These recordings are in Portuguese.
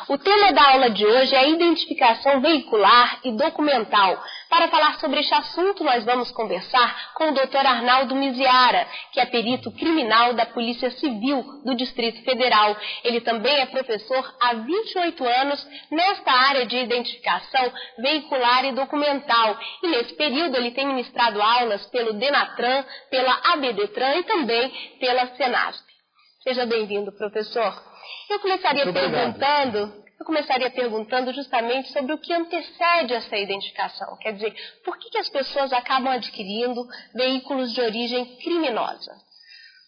O tema da aula de hoje é a identificação veicular e documental. Para falar sobre este assunto, nós vamos conversar com o Dr. Arnaldo Miziara, que é perito criminal da Polícia Civil do Distrito Federal. Ele também é professor há 28 anos nesta área de identificação veicular e documental. E nesse período ele tem ministrado aulas pelo Denatran, pela ABDetran e também pela Senasp. Seja bem-vindo, professor. Eu começaria perguntando justamente sobre o que antecede essa identificação. Quer dizer, por que as pessoas acabam adquirindo veículos de origem criminosa?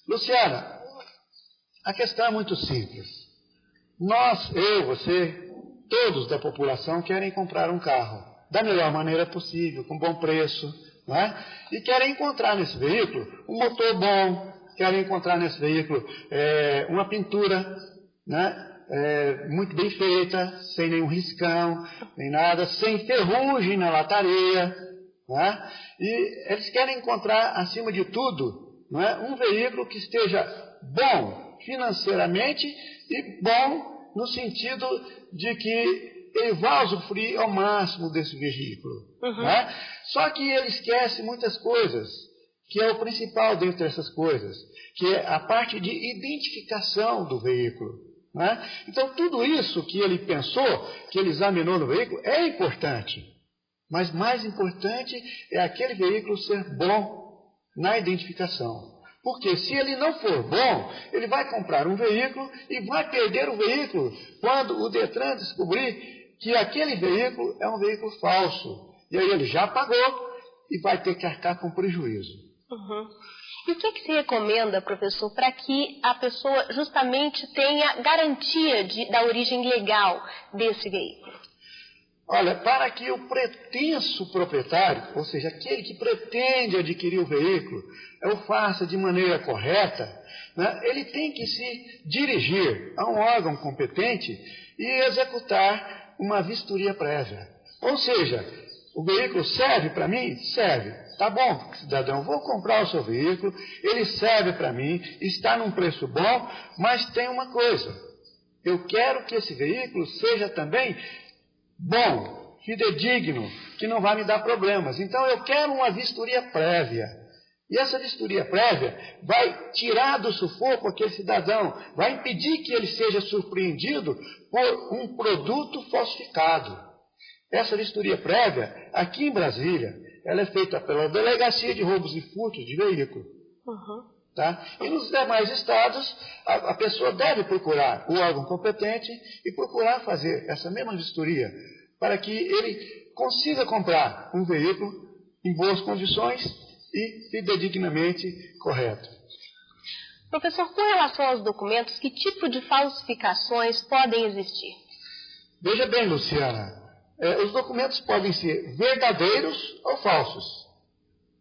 Luciana, a questão é muito simples. Nós, eu, você, todos da população querem comprar um carro da melhor maneira possível, com bom preço, não é? E querem encontrar nesse veículo um motor bom, querem encontrar nesse veículo uma pintura, né? Muito bem feita, sem nenhum riscão, nem nada, sem ferrugem na lataria, né? E eles querem encontrar, acima de tudo, não é? Um veículo que esteja bom financeiramente e bom no sentido de que ele vai usufruir ao máximo desse veículo. Né? Só que ele esquece muitas coisas, que é o principal dentre essas coisas, que é a parte de identificação do veículo. Né? Então, tudo isso que ele pensou, que ele examinou no veículo, é importante. Mas mais importante é aquele veículo ser bom na identificação. Porque se ele não for bom, ele vai comprar um veículo e vai perder o veículo quando o Detran descobrir que aquele veículo é um veículo falso. E aí ele já pagou e vai ter que arcar com prejuízo. E o que se recomenda, professor, para que a pessoa justamente tenha garantia da origem legal desse veículo? Olha, para que o pretenso proprietário, ou seja, aquele que pretende adquirir o veículo, o faça de maneira correta, né, ele tem que se dirigir a um órgão competente e executar uma vistoria prévia. Ou seja, o veículo serve para mim? Serve. Tá bom, cidadão, vou comprar o seu veículo, ele serve para mim, está num preço bom, mas tem uma coisa, eu quero que esse veículo seja também bom, fidedigno, que não vai me dar problemas. Então eu quero uma vistoria prévia. E essa vistoria prévia vai tirar do sufoco aquele cidadão, vai impedir que ele seja surpreendido por um produto falsificado. Essa vistoria prévia, aqui em Brasília, ela é feita pela Delegacia de Roubos e Furtos de Veículo. Tá? E nos demais estados, a pessoa deve procurar o órgão competente e procurar fazer essa mesma vistoria, para que ele consiga comprar um veículo em boas condições e fidedignamente correto. Professor, com relação aos documentos, que tipo de falsificações podem existir? Veja bem, Luciana, os documentos podem ser verdadeiros ou falsos.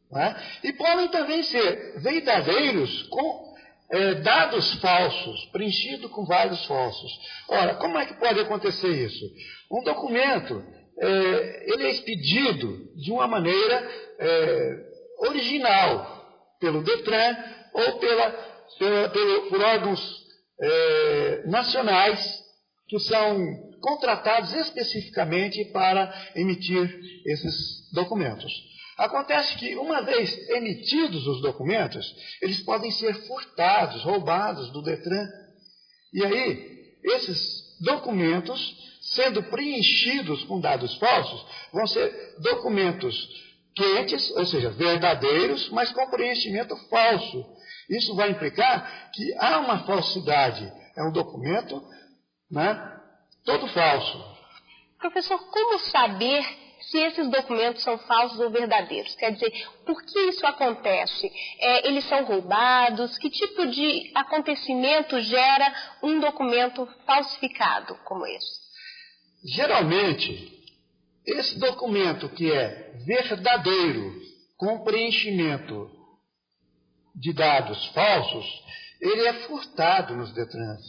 Né? E podem também ser verdadeiros com dados falsos, preenchidos com vários falsos. Ora, como é que pode acontecer isso? Um documento, ele é expedido de uma maneira original, pelo Detran ou por órgãos nacionais que são contratados especificamente para emitir esses documentos. Acontece que, uma vez emitidos os documentos, eles podem ser furtados, roubados do Detran. E aí, esses documentos, sendo preenchidos com dados falsos, vão ser documentos quentes, ou seja, verdadeiros, mas com preenchimento falso. Isso vai implicar que há uma falsidade. É um documento, né, todo falso. Professor, como saber se esses documentos são falsos ou verdadeiros? Quer dizer, por que isso acontece? Eles são roubados? Que tipo de acontecimento gera um documento falsificado como esse? Geralmente, esse documento que é verdadeiro, com preenchimento de dados falsos, ele é furtado nos Detrans.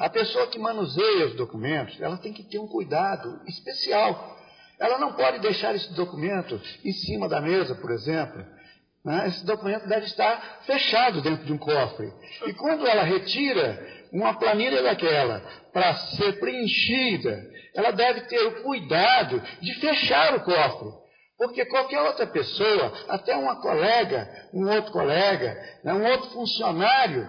A pessoa que manuseia os documentos, ela tem que ter um cuidado especial. Ela não pode deixar esse documento em cima da mesa, por exemplo, né, esse documento deve estar fechado dentro de um cofre. E quando ela retira uma planilha daquela para ser preenchida, ela deve ter o cuidado de fechar o cofre. Porque qualquer outra pessoa, até uma colega, um outro colega, né, um outro funcionário,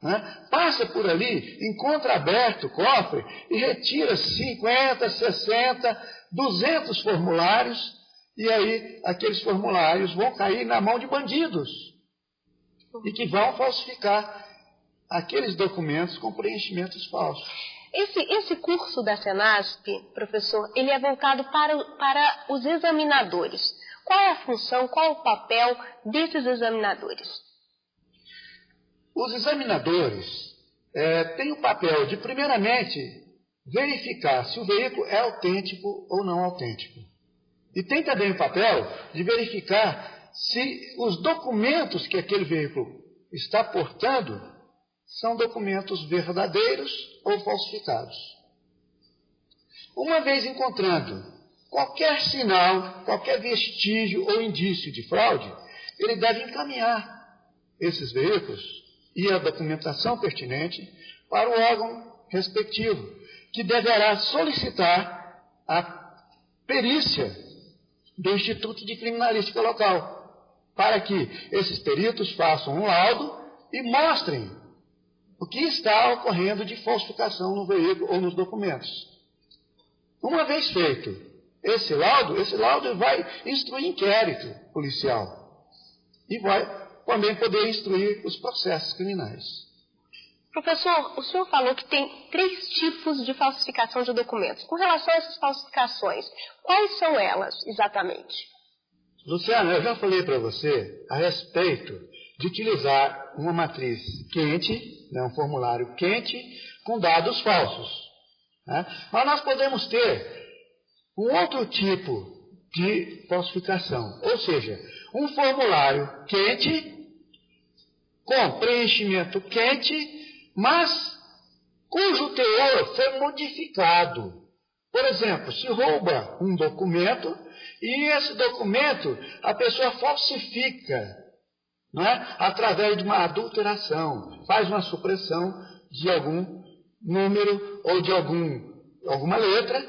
né, passa por ali, encontra aberto o cofre e retira 50, 60, 200 formulários, e aí aqueles formulários vão cair na mão de bandidos e que vão falsificar aqueles documentos com preenchimentos falsos. Esse curso da Senasp, professor, ele é voltado para os examinadores. Qual é a função, qual é o papel desses examinadores? Os examinadores têm o papel de, primeiramente, verificar se o veículo é autêntico ou não autêntico. E tem também o papel de verificar se os documentos que aquele veículo está portando são documentos verdadeiros ou falsificados. Uma vez encontrando qualquer sinal, qualquer vestígio ou indício de fraude, ele deve encaminhar esses veículos e a documentação pertinente para o órgão respectivo, que deverá solicitar a perícia do Instituto de Criminalística local, para que esses peritos façam um laudo e mostrem o que está ocorrendo de falsificação no veículo ou nos documentos. Uma vez feito esse laudo vai instruir inquérito policial e vai também poder instruir os processos criminais. Professor, o senhor falou que tem 3 tipos de falsificação de documentos. Com relação a essas falsificações, quais são elas exatamente? Luciana, eu já falei para você a respeito de utilizar uma matriz quente, né, um formulário quente, com dados falsos. Né? Mas nós podemos ter um outro tipo de falsificação, ou seja, um formulário quente, com preenchimento quente, mas cujo teor foi modificado. Por exemplo, se rouba um documento e esse documento a pessoa falsifica, não é? Através de uma adulteração, faz uma supressão de algum número ou de alguma letra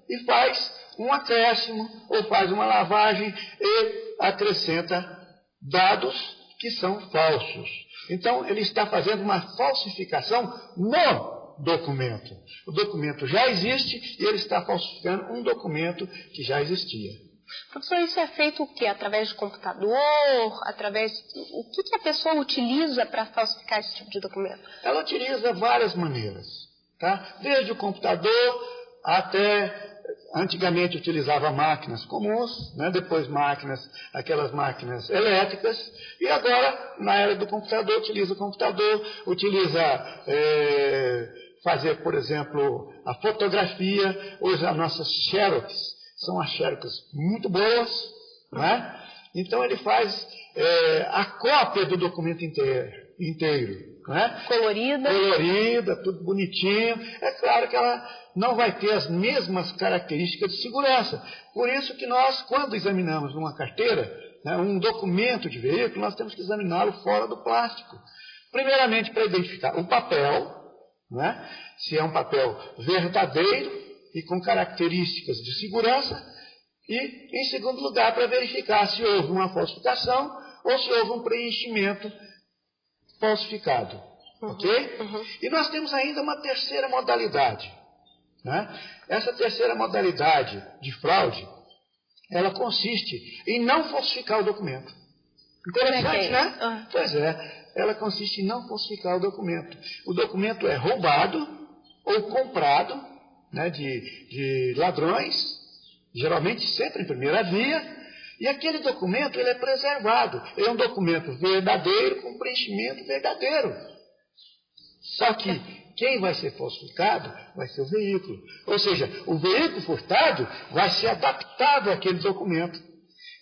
e faz um acréscimo ou faz uma lavagem e acrescenta dados que são falsos. Então, ele está fazendo uma falsificação no documento. O documento já existe e ele está falsificando um documento que já existia. Professor, isso é feito o quê? Através de computador? O que a pessoa utiliza para falsificar esse tipo de documento? Ela utiliza várias maneiras, tá? Desde o computador até... Antigamente utilizava máquinas comuns, né? Depois aquelas máquinas elétricas, e agora, na era do computador, utiliza o computador, utiliza fazer, por exemplo, a fotografia. Hoje as nossas xerox são as xerox muito boas, né? Então ele faz a cópia do documento inteiro. Né? Colorida, tudo bonitinho. É claro que ela não vai ter as mesmas características de segurança. Por isso que nós, quando examinamos uma carteira, né, um documento de veículo, nós temos que examiná-lo fora do plástico. Primeiramente, para identificar o papel, né, se é um papel verdadeiro e com características de segurança, e, em segundo lugar, para verificar se houve uma falsificação ou se houve um preenchimento falsificado, ok? E nós temos ainda uma terceira modalidade, né? Essa terceira modalidade de fraude, ela consiste em não falsificar o documento. Interessante, né? Pois é, ela consiste em não falsificar o documento. O documento é roubado ou comprado, né, de ladrões, geralmente sempre em primeira via. E aquele documento, ele é preservado. Ele é um documento verdadeiro, com preenchimento verdadeiro. Só que quem vai ser falsificado vai ser o veículo. Ou seja, o veículo furtado vai ser adaptado àquele documento.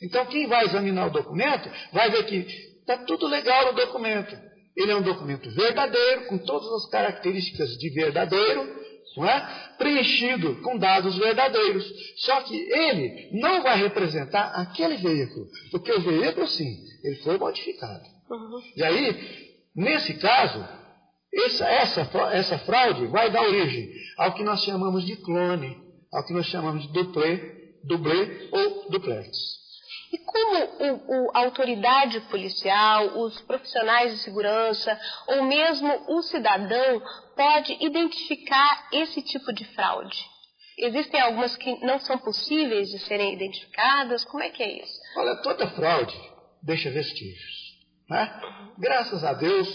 Então, quem vai examinar o documento vai ver que está tudo legal no documento. Ele é um documento verdadeiro, com todas as características de verdadeiro, não é? Preenchido com dados verdadeiros. Só que ele não vai representar aquele veículo, porque o veículo, sim, ele foi modificado. E aí, nesse caso, essa fraude vai dar origem ao que nós chamamos de clone, ao que nós chamamos de dublê ou duplex. E como a autoridade policial, os profissionais de segurança ou mesmo o cidadão pode identificar esse tipo de fraude? Existem algumas que não são possíveis de serem identificadas? Como é que é isso? Olha, toda fraude deixa vestígios, né? Graças a Deus,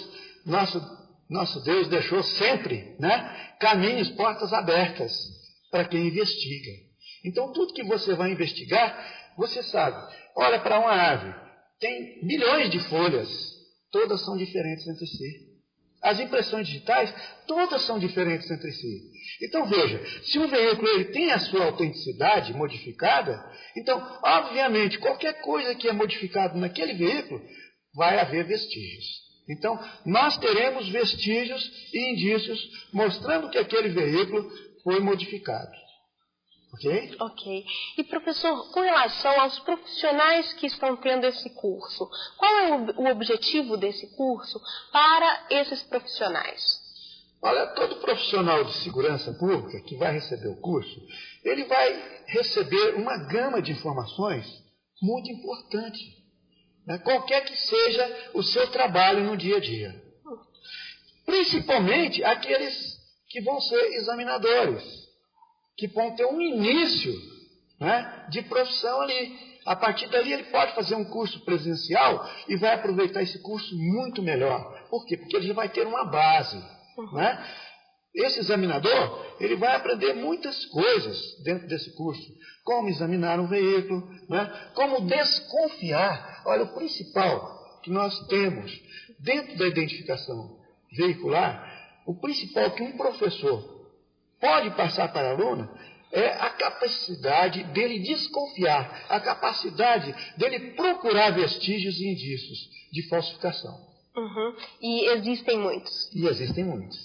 nosso Deus deixou sempre, né, caminhos, portas abertas para quem investiga. Então, tudo que você vai investigar, você sabe, olha para uma árvore, tem milhões de folhas, todas são diferentes entre si. As impressões digitais, todas são diferentes entre si. Então, veja, se um veículo ele tem a sua autenticidade modificada, então, obviamente, qualquer coisa que é modificada naquele veículo, vai haver vestígios. Então, nós teremos vestígios e indícios mostrando que aquele veículo foi modificado. Ok? Ok. E, professor, com relação aos profissionais que estão tendo esse curso, qual é o objetivo desse curso para esses profissionais? Olha, todo profissional de segurança pública que vai receber o curso, ele vai receber uma gama de informações muito importante, né? Qualquer que seja o seu trabalho no dia a dia. Principalmente aqueles que vão ser examinadores, que vão ter um início, né, de profissão ali. A partir dali ele pode fazer um curso presencial e vai aproveitar esse curso muito melhor. Por quê? Porque ele já vai ter uma base, né? Esse examinador, ele vai aprender muitas coisas dentro desse curso. Como examinar um veículo, né? Como desconfiar. Olha, o principal que nós temos dentro da identificação veicular, o principal que um professor pode passar para o aluno é a capacidade dele desconfiar, a capacidade dele procurar vestígios e indícios de falsificação. E existem muitos? E existem muitos.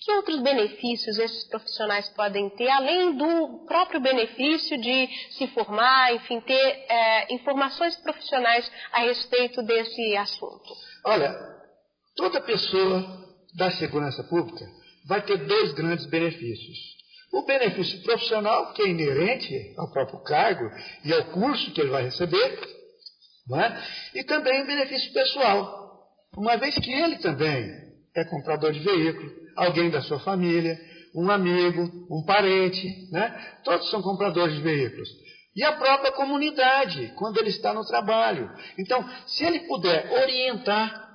Que outros benefícios esses profissionais podem ter, além do próprio benefício de se informar, enfim, ter informações profissionais a respeito desse assunto? Olha, toda pessoa da segurança pública vai ter dois grandes benefícios. O benefício profissional, que é inerente ao próprio cargo e ao curso que ele vai receber, não é? E também o benefício pessoal, uma vez que ele também é comprador de veículo, alguém da sua família, um amigo, um parente, né? Todos são compradores de veículos. E a própria comunidade, quando ele está no trabalho. Então, se ele puder orientar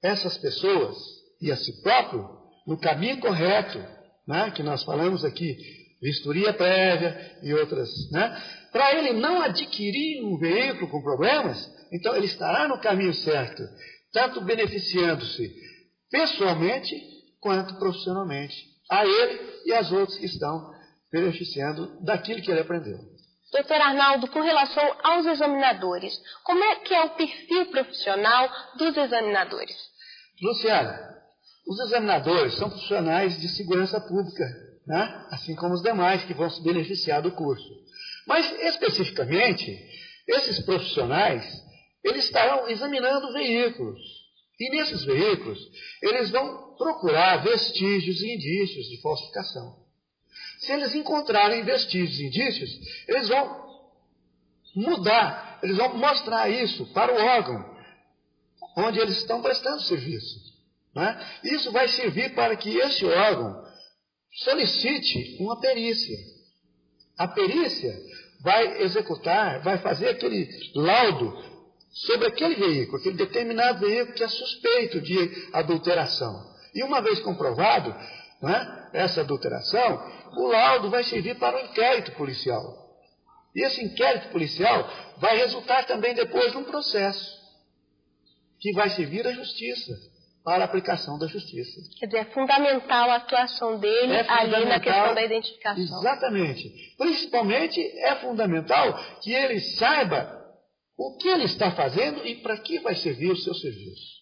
essas pessoas e a si próprio no caminho correto, né, que nós falamos aqui, vistoria prévia e outras, né, para ele não adquirir um veículo com problemas, então ele estará no caminho certo, tanto beneficiando-se pessoalmente quanto profissionalmente, a ele e aos outros que estão beneficiando daquilo que ele aprendeu. Doutor Arnaldo, com relação aos examinadores, como é que é o perfil profissional dos examinadores? Luciana, os examinadores são profissionais de segurança pública, né? Assim como os demais que vão se beneficiar do curso. Mas, especificamente, esses profissionais, eles estarão examinando veículos. E nesses veículos, eles vão procurar vestígios e indícios de falsificação. Se eles encontrarem vestígios e indícios, eles vão mudar, eles vão mostrar isso para o órgão onde eles estão prestando serviço. Né? Isso vai servir para que esse órgão solicite uma perícia. A perícia vai executar, vai fazer aquele laudo sobre aquele veículo, aquele determinado veículo que é suspeito de adulteração. E uma vez comprovado, né, essa adulteração, o laudo vai servir para o inquérito policial. E esse inquérito policial vai resultar também depois de um processo que vai servir à justiça, para a aplicação da justiça. Quer dizer, é fundamental a atuação dele ali na questão da identificação. Exatamente. Principalmente é fundamental que ele saiba o que ele está fazendo e para que vai servir o seu serviço.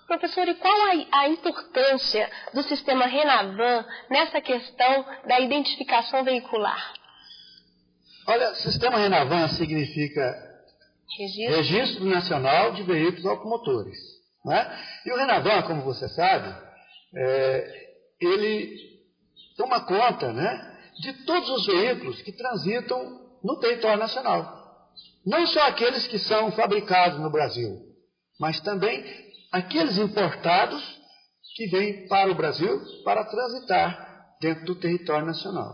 Professor, e qual a importância do sistema Renavan nessa questão da identificação veicular? Olha, sistema Renavan significa Registro Nacional de Veículos Automotores. Não é? E o Renavan, como você sabe, ele toma conta, né, de todos os veículos que transitam no território nacional. Não só aqueles que são fabricados no Brasil, mas também aqueles importados que vêm para o Brasil para transitar dentro do território nacional.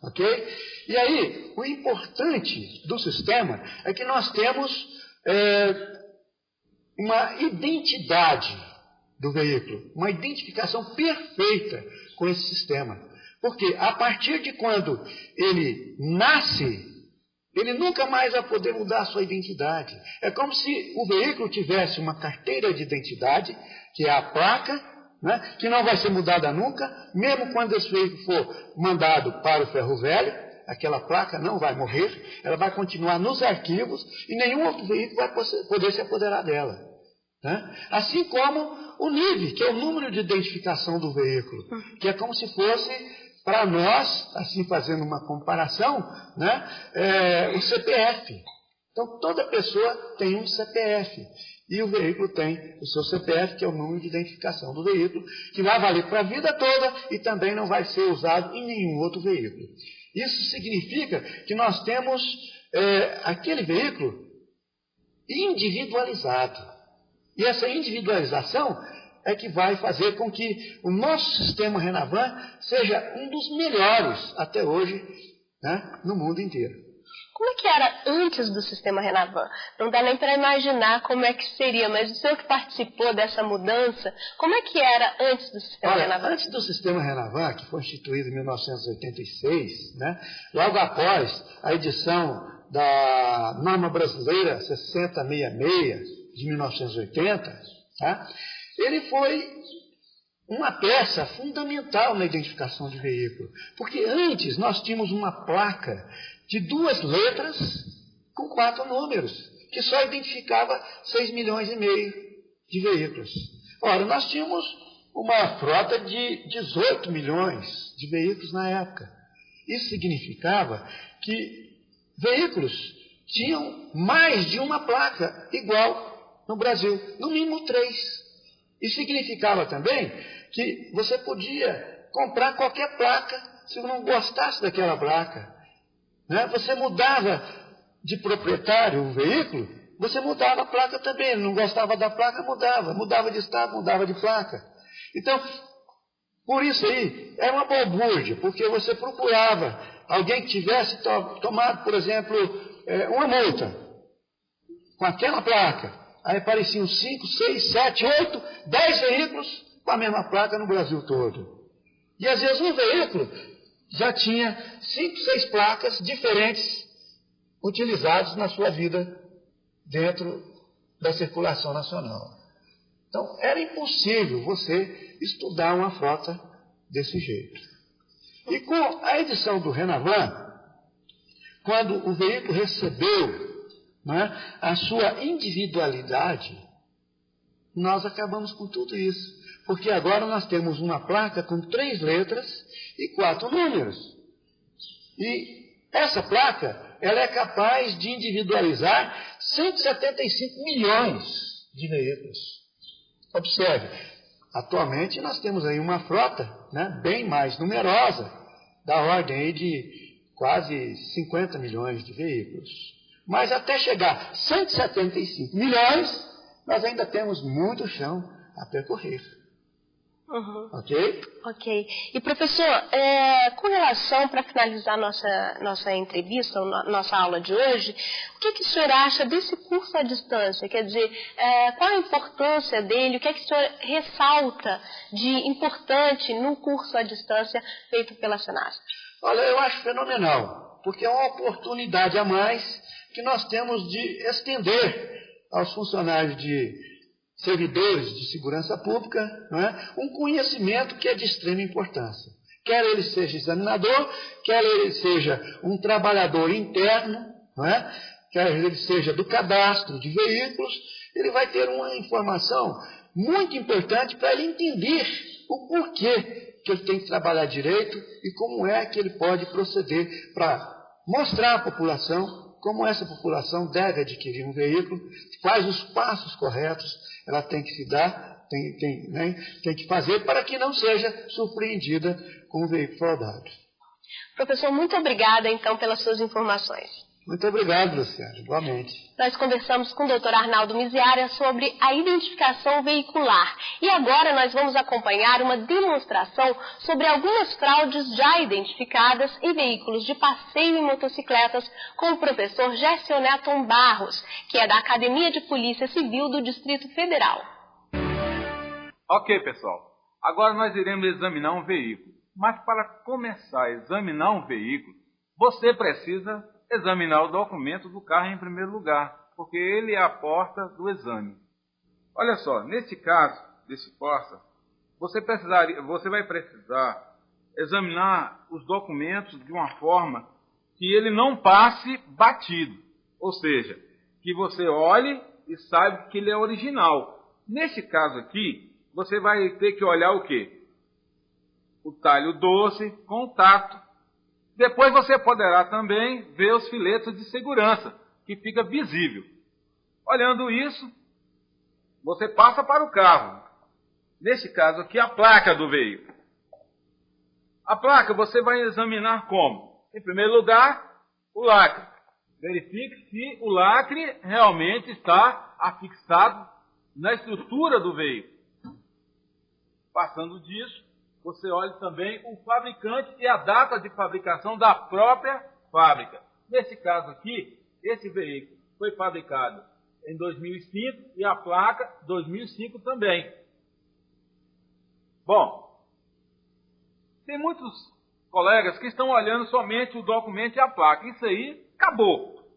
Ok? E aí, o importante do sistema é que nós temos uma identidade do veículo, uma identificação perfeita com esse sistema. Porque a partir de quando ele nasce, ele nunca mais vai poder mudar a sua identidade. É como se o veículo tivesse uma carteira de identidade, que é a placa, né, que não vai ser mudada nunca, mesmo quando esse veículo for mandado para o ferro velho, aquela placa não vai morrer, ela vai continuar nos arquivos e nenhum outro veículo vai poder se apoderar dela. Né? Assim como o NIV, que é o número de identificação do veículo, que é como se fosse, para nós, assim fazendo uma comparação, né, o CPF. Então, toda pessoa tem um CPF. E o veículo tem o seu CPF, que é o número de identificação do veículo, que vai valer para a vida toda e também não vai ser usado em nenhum outro veículo. Isso significa que nós temos aquele veículo individualizado. E essa individualização é que vai fazer com que o nosso sistema Renavan seja um dos melhores até hoje, né, no mundo inteiro. Como é que era antes do sistema Renavan? Não dá nem para imaginar como é que seria, mas o senhor que participou dessa mudança, como é que era antes do sistema Renavan? Antes do sistema Renavan, que foi instituído em 1986, né, logo após a edição da norma brasileira 6066 de 1980, tá, ele foi uma peça fundamental na identificação de veículo. Porque antes nós tínhamos uma placa de 2 letras com 4 números, que só identificava 6,5 milhões de veículos. Ora, nós tínhamos uma frota de 18 milhões de veículos na época. Isso significava que veículos tinham mais de uma placa igual no Brasil, no mínimo 3. Isso significava também que você podia comprar qualquer placa se não gostasse daquela placa. Né? Você mudava de proprietário o veículo, você mudava a placa também. Não gostava da placa, mudava de estado, mudava de placa. Então, por isso aí, era uma balbúrdia, porque você procurava alguém que tivesse tomado, por exemplo, uma multa com aquela placa. Aí apareciam 5, 6, 7, 8, 10 veículos com a mesma placa no Brasil todo. E às vezes um veículo já tinha 5, 6 placas diferentes utilizadas na sua vida dentro da circulação nacional. Então, era impossível você estudar uma frota desse jeito. E com a edição do Renavan, quando o veículo recebeu, né, a sua individualidade, nós acabamos com tudo isso. Porque agora nós temos uma placa com 3 letras e 4 números. E essa placa, ela é capaz de individualizar 175 milhões de veículos. Observe, atualmente nós temos aí uma frota, né, bem mais numerosa, da ordem aí de quase 50 milhões de veículos. Mas até chegar a 175 milhões, nós ainda temos muito chão a percorrer. Ok? Ok. E professor, com relação, para finalizar nossa entrevista, nossa aula de hoje, o que o senhor acha desse curso à distância? Quer dizer, qual a importância dele? O que o senhor ressalta de importante no curso à distância feito pela Senasp? Olha, eu acho fenomenal, porque é uma oportunidade a mais que nós temos de estender aos funcionários servidores de segurança pública, não é, um conhecimento que é de extrema importância. Quer ele seja examinador, quer ele seja um trabalhador interno, não é, quer ele seja do cadastro de veículos, ele vai ter uma informação muito importante para ele entender o porquê que ele tem que trabalhar direito e como é que ele pode proceder para mostrar à população como essa população deve adquirir um veículo, quais os passos corretos ela tem que se dar, tem que fazer para que não seja surpreendida com o veículo fraudado. Professor, muito obrigada, então, pelas suas informações. Muito obrigado, Luciana, igualmente. Nós conversamos com o Dr. Arnaldo Miziara sobre a identificação veicular. E agora nós vamos acompanhar uma demonstração sobre algumas fraudes já identificadas em veículos de passeio e motocicletas com o professor Gessioneton Barros, que é da Academia de Polícia Civil do Distrito Federal. Ok, pessoal. Agora nós iremos examinar um veículo. Mas para começar a examinar um veículo, você precisa examinar o documento do carro em primeiro lugar, porque ele é a porta do exame. Olha só, neste caso desse Corsa, você vai precisar examinar os documentos de uma forma que ele não passe batido, ou seja, que você olhe e saiba que ele é original. Nesse caso aqui, você vai ter que olhar o quê? O talho doce com o tato. Depois você poderá também ver os filetes de segurança, que fica visível. Olhando isso, você passa para o carro. Neste caso aqui, a placa do veículo. A placa você vai examinar como? Em primeiro lugar, o lacre. Verifique se o lacre realmente está afixado na estrutura do veículo. Passando disso, você olha também o fabricante e a data de fabricação da própria fábrica. Nesse caso aqui, esse veículo foi fabricado em 2005 e a placa 2005 também. Bom, tem muitos colegas que estão olhando somente o documento e a placa. Isso aí acabou.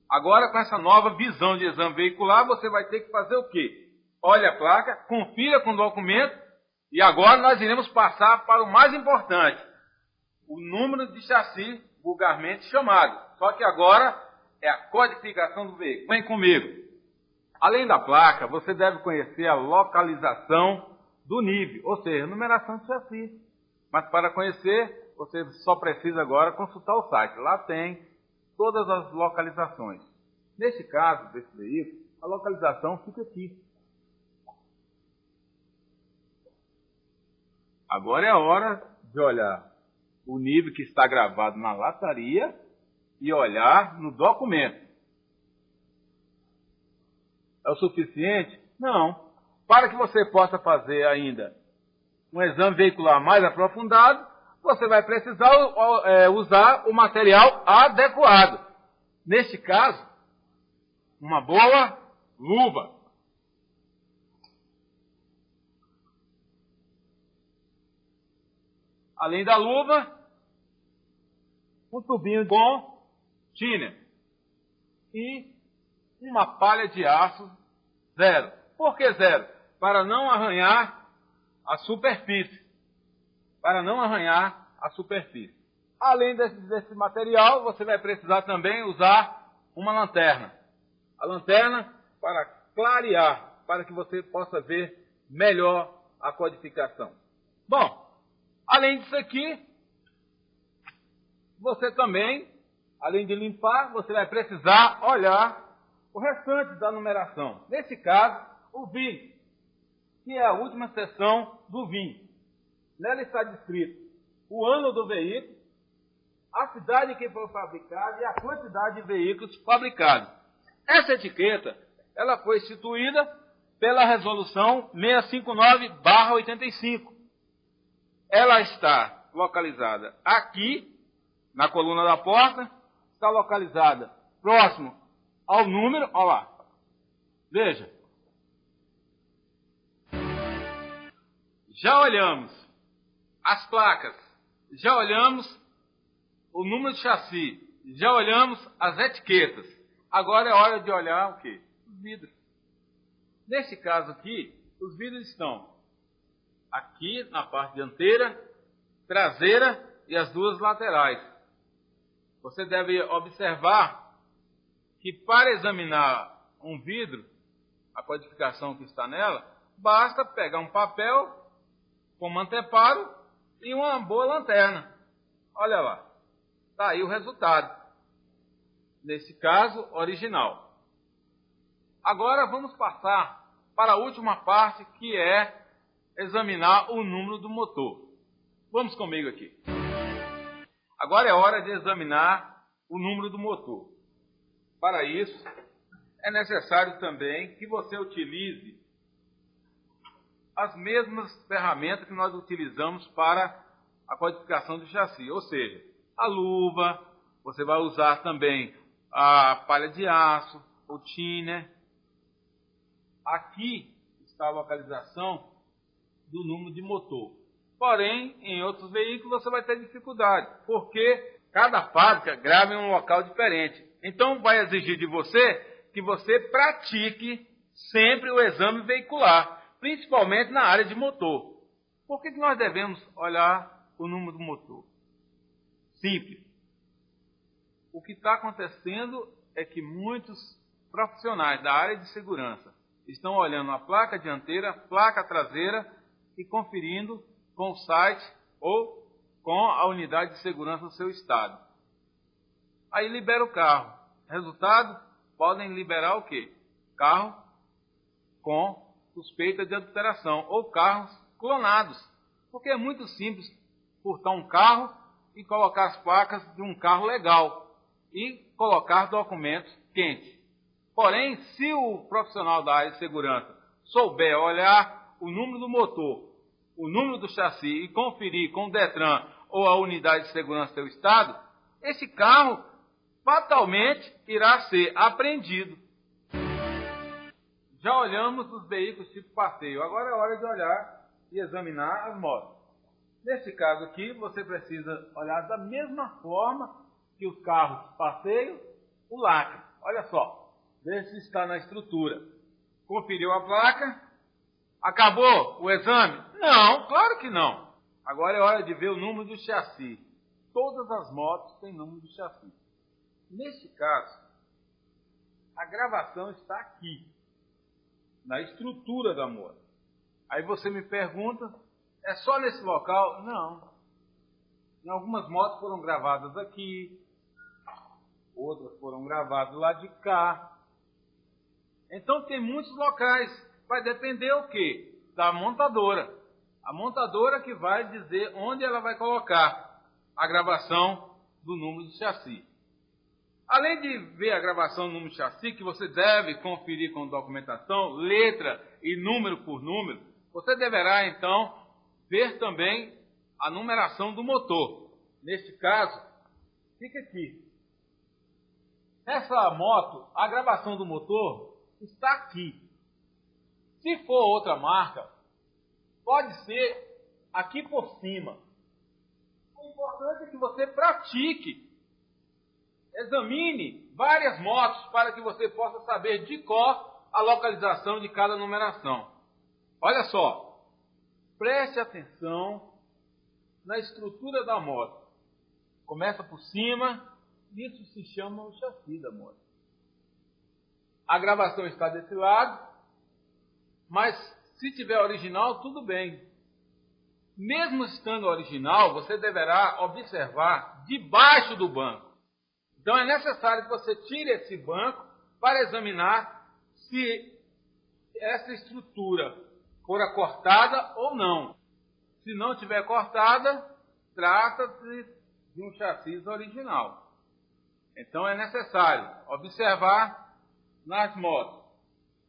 Agora, com essa nova visão de exame veicular, você vai ter que fazer o quê? Olha a placa, confira com o documento. E agora nós iremos passar para o mais importante, o número de chassi vulgarmente chamado. Só que agora é a codificação do veículo. Vem comigo. Além da placa, você deve conhecer a localização do nível, ou seja, a numeração de chassi. Mas para conhecer, você só precisa agora consultar o site. Lá tem todas as localizações. Neste caso desse veículo, a localização fica aqui. Agora é a hora de olhar o nível que está gravado na lataria e olhar no documento. É o suficiente? Não. Para que você possa fazer ainda um exame veicular mais aprofundado, você vai precisar usar o material adequado. Neste caso, uma boa luva. Além da luva, um tubinho bom, thinner, e uma palha de aço zero. Por que zero? Para não arranhar a superfície. Para não arranhar a superfície. Além desse material, você vai precisar também usar uma lanterna. A lanterna para clarear, para que você possa ver melhor a codificação. Bom, além disso aqui, você também, além de limpar, você vai precisar olhar o restante da numeração. Nesse caso, o VIN, que é a última seção do VIN. Nela está descrito o ano do veículo, a cidade que foi fabricado e a quantidade de veículos fabricados. Essa etiqueta, ela foi instituída pela resolução 659/85. Ela está localizada aqui, na coluna da porta, está localizada próximo ao número, olha lá, veja. Já olhamos as placas, já olhamos o número de chassi, já olhamos as etiquetas. Agora é hora de olhar o quê? Os vidros. Nesse caso aqui, os vidros estão aqui na parte dianteira, traseira e as duas laterais. Você deve observar que para examinar um vidro, a codificação que está nela, basta pegar um papel como anteparo e uma boa lanterna. Olha lá, está aí o resultado. Nesse caso, original. Agora vamos passar para a última parte, que é examinar o número do motor. Vamos comigo aqui. Agora é hora de examinar o número do motor. Para isso, é necessário também que você utilize as mesmas ferramentas que nós utilizamos para a codificação do chassi, ou seja, a luva, você vai usar também a palha de aço, o thinner. Aqui está a localização do número de motor. Porém, em outros veículos você vai ter dificuldade, porque cada fábrica grava em um local diferente. Então vai exigir de você que você pratique sempre o exame veicular, principalmente na área de motor. Por que nós devemos olhar o número do motor? Simples. O que está acontecendo é que muitos profissionais da área de segurança estão olhando a placa dianteira, placa traseira e conferindo com o site ou com a unidade de segurança do seu estado. Aí libera o carro. Resultado, podem liberar o quê? Carro com suspeita de adulteração ou carros clonados. Porque é muito simples furtar um carro e colocar as placas de um carro legal e colocar documentos quentes. Porém, se o profissional da área de segurança souber olhar o número do motor, o número do chassi e conferir com o Detran ou a unidade de segurança do seu estado, esse carro fatalmente irá ser apreendido. Já olhamos os veículos tipo passeio, agora é hora de olhar e examinar as motos. Neste caso aqui, você precisa olhar da mesma forma que os carros passeio, o lacre. Olha só, ver se está na estrutura. Conferiu a placa? Acabou o exame? Não, claro que não. Agora é hora de ver o número do chassi. Todas as motos têm número do chassi. Neste caso, a gravação está aqui, na estrutura da moto. Aí você me pergunta, é só nesse local? Não. Em algumas motos foram gravadas aqui, outras foram gravadas lá de cá. Então tem muitos locais. Vai depender o quê? Da montadora. A montadora que vai dizer onde ela vai colocar a gravação do número do chassi. Além de ver a gravação do número de chassi, que você deve conferir com documentação, letra e número por número, você deverá então ver também a numeração do motor. Neste caso, fica aqui. Essa moto, a gravação do motor está aqui. Se for outra marca, pode ser aqui por cima. O importante é que você pratique. Examine várias motos para que você possa saber de cor a localização de cada numeração. Olha só, preste atenção na estrutura da moto. Começa por cima, isso se chama o chassi da moto. A gravação está desse lado, mas se tiver original, tudo bem. Mesmo estando original, você deverá observar debaixo do banco. Então é necessário que você tire esse banco para examinar se essa estrutura for cortada ou não. Se não tiver cortada, trata-se de um chassi original. Então é necessário observar nas motos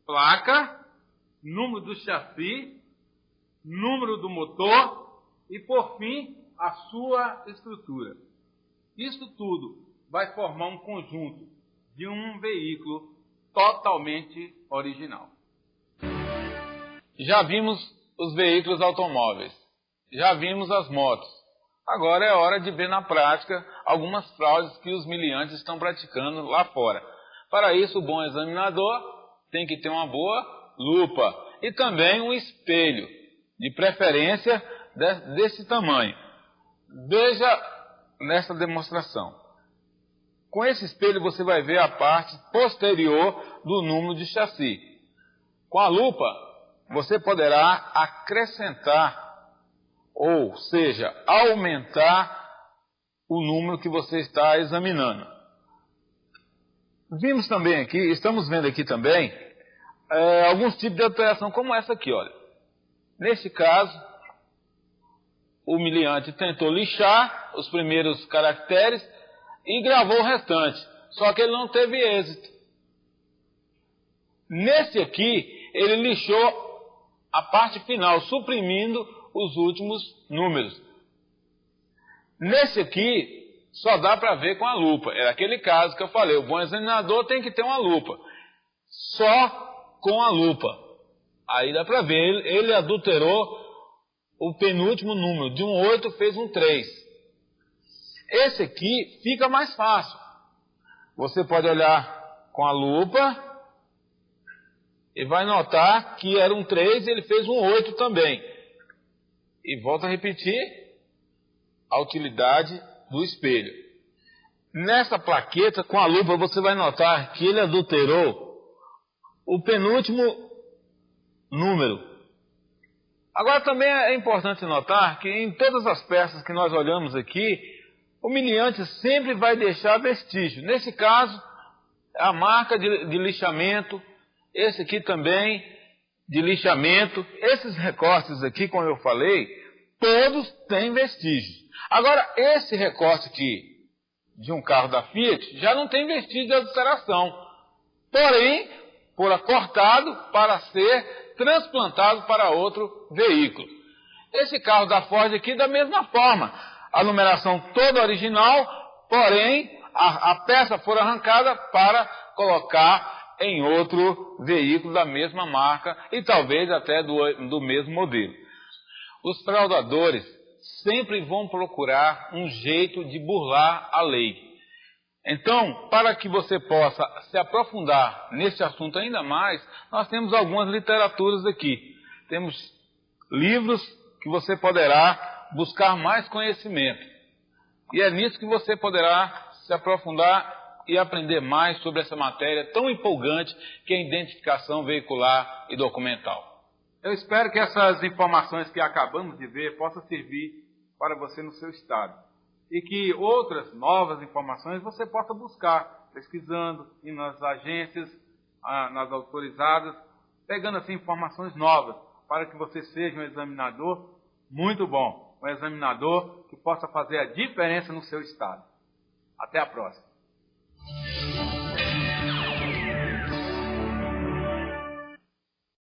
placa, número do chassi, número do motor e, por fim, a sua estrutura. Isso tudo vai formar um conjunto de um veículo totalmente original. Já vimos os veículos automóveis, já vimos as motos. Agora é hora de ver na prática algumas fraudes que os miliantes estão praticando lá fora. Para isso, o bom examinador tem que ter uma boa lupa e também um espelho, de preferência desse tamanho. Veja nessa demonstração. Com esse espelho você vai ver a parte posterior do número de chassi. Com a lupa, você poderá acrescentar, ou seja, aumentar o número que você está examinando. Vimos também aqui, estamos vendo aqui também, alguns tipos de alteração, como essa aqui, olha. Neste caso, o humilhante tentou lixar os primeiros caracteres e gravou o restante, só que ele não teve êxito. Nesse aqui, ele lixou a parte final, suprimindo os últimos números. Nesse aqui, só dá para ver com a lupa. Era aquele caso que eu falei, o bom examinador tem que ter uma lupa. Só com a lupa. Aí dá para ver, ele adulterou o penúltimo número, de um 8 fez um 3. Esse aqui fica mais fácil. Você pode olhar com a lupa e vai notar que era um 3 e ele fez um 8 também. E volto a repetir a utilidade do espelho. Nessa plaqueta, com a lupa, você vai notar que ele adulterou o penúltimo número. Agora também é importante notar que em todas as peças que nós olhamos aqui, o humilhante sempre vai deixar vestígio. Nesse caso, a marca de lixamento, esse aqui também de lixamento, esses recortes aqui, como eu falei, todos têm vestígios. Agora, esse recorte aqui de um carro da Fiat já não tem vestígio de adulteração, porém, fora cortado para ser transplantado para outro veículo. Esse carro da Ford aqui da mesma forma, a numeração toda original, porém a peça foi arrancada para colocar em outro veículo da mesma marca e talvez até do mesmo modelo. Os fraudadores sempre vão procurar um jeito de burlar a lei. Então, para que você possa se aprofundar nesse assunto ainda mais, nós temos algumas literaturas aqui. Temos livros que você poderá buscar mais conhecimento. E é nisso que você poderá se aprofundar e aprender mais sobre essa matéria tão empolgante que é a identificação veicular e documental. Eu espero que essas informações que acabamos de ver possam servir para você no seu estado. E que outras novas informações você possa buscar, pesquisando, indo nas agências, nas autorizadas, pegando assim informações novas, para que você seja um examinador muito bom, um examinador que possa fazer a diferença no seu estado. Até a próxima.